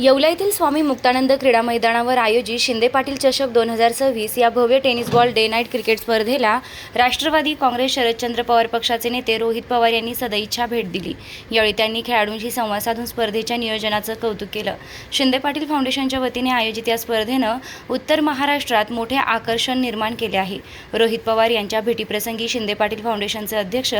येवला येथील स्वामी मुक्तानंद क्रीडा मैदानावर आयोजित शिंदे पाटील चषक 2026 या भव्य tennis ball day night cricket स्पर्धेला राष्ट्रवादी काँग्रेस शरदचंद्र पवार पक्षाचे नेते रोहित पवार यांनी सदिच्छा भेट दिली। यावेळी त्यांनी खेळाडूंशी संवाद साधून स्पर्धेच्या नियोजनाचं कौतुक केलं। शिंदे पाटील फाउंडेशनच्या वतीने आयोजित या स्पर्धेनं उत्तर महाराष्ट्रात मोठे आकर्षण निर्माण केले आहे। रोहित पवार यांच्या भेटीप्रसंगी शिंदे पाटील फाउंडेशनचे अध्यक्ष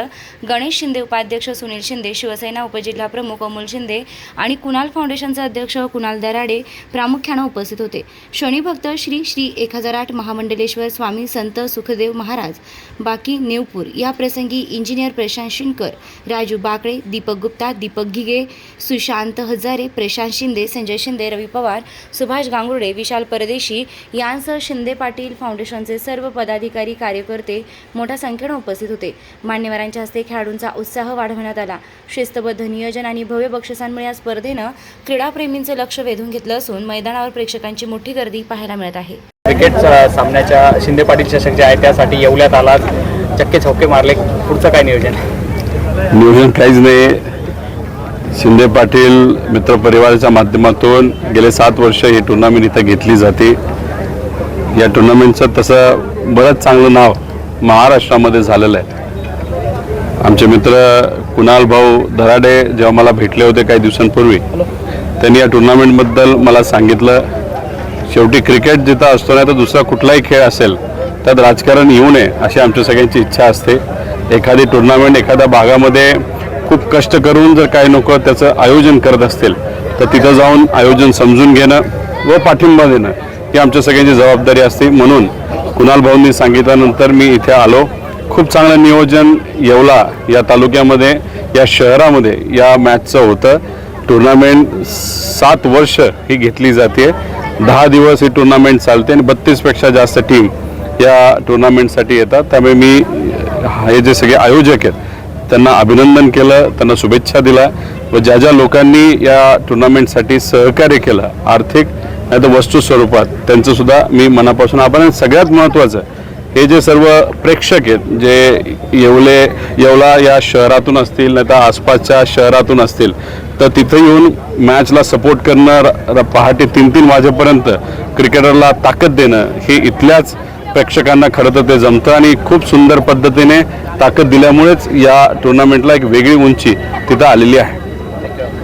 गणेश शिंदे, उपाध्यक्ष सुनील शिंदे, शिवसेना उपजिल्हा प्रमुख अमोल शिंदे आणि कुणाल फाउंडेशनचे अध्यक्ष कुणाल दराडे प्रामुख्याने उपस्थित होते। शनिभक्त श्री 1008 महामंडलेश्वर स्वामी संत सुखदेव महाराज बाकी नेवपूर या प्रसंगी इंजिनियर प्रशांत शिंकर, राजू बाकळे, दीपक गुप्ता, दीपक घिगे, सुशांत हजारे, प्रशांत शिंदे, संजय शिंदे, रवी पवार, सुभाष गांगुर्डे, विशाल परदेशी यांसह शिंदे पाटील फाउंडेशनचे सर्व पदाधिकारी कार्यकर्ते मोठ्या संख्येने उपस्थित होते। मान्यवरांच्या हस्ते खेळाडूंचा उत्साह वाढवण्यात आला। शिस्तबद्ध नियोजन आणि भव्य बक्षिसांमुळे या स्पर्धेनं क्रीडाप्रेमींचे लक्ष वेधून घेतलं असून मैदानावर प्रेक्षकांची मोठी गर्दी पाहायला मिळत आहे। क्रिकेट सामन्याच्या शिंदे पाटील चषक जे आहे त्यासाठी येवल्यात आलात, चक्के चौके मारले, पुढचं काय नियोजन? नियोजन काहीच नाही। शिंदे पाटील मित्र परिवाराच्या माध्यमातून गेले 7 वर्ष ही टुर्नामेंट इथं घेतली जाते। या टुर्नामेंटचं तसं बरंच चांगलं नाव महाराष्ट्रामध्ये झालेलं आहे। आमचे मित्र कुणाल भाऊ दराडे जेव्हा मला भेटले होते काही दिवसांपूर्वी, त्यांनी या टुर्नामेंटबद्दल मला सांगितलं, शेवटी क्रिकेट जिथं असतो ना तर दुसरा कुठलाही खेळ असेल त्यात राजकारण येऊ नये अशी आमच्या सगळ्यांची इच्छा असते। एखादी टुर्नामेंट एखाद्या भागामध्ये खूप कष्ट करून जर काही लोक त्याचं आयोजन करत असतील तर तिथं जाऊन आयोजन समजून घेणं व पाठिंबा देणं ही आमच्या सगळ्यांची जबाबदारी असते। म्हणून कुणाल भाऊंनी सांगितल्यानंतर मी इथे आलो। खूप चांगलं नियोजन येवला या तालुक्यामध्ये, या शहरामध्ये या मॅचचं होतं। टुर्नामेंट 7 वर्ष ही घेतली जाते। 10 दिवस ही टुर्नामेंट चालते आणि 32पेक्षा जास्त टीम या टुर्नामेंटसाठी येतात। त्यामुळे मी हे जे सगळे आयोजक आहेत त्यांना अभिनंदन केलं, त्यांना शुभेच्छा दिल्या व ज्या ज्या लोकांनी या टुर्नामेंटसाठी सहकार्य केलं आर्थिक नाही तर वस्तू स्वरूपात त्यांचं सुद्धा मी मनापासून आभार। आणि सगळ्यात महत्त्वाचं हे जे सर्व प्रेक्षक आहेत जे येवला या शहरातून असतील नाही तर आसपासच्या शहरातून असतील तर तिथे येऊन मॅचला सपोर्ट करणं, पहाटे 3-3 वाजेपर्यंत क्रिकेटरला ताकद देणं हे इथल्याच प्रेक्षकांना खरं तर ते जमतं आणि खूप सुंदर पद्धतीने ताकद दिल्यामुळेच या टुर्नामेंटला एक वेगळी उंची तिथं आलेली आहे।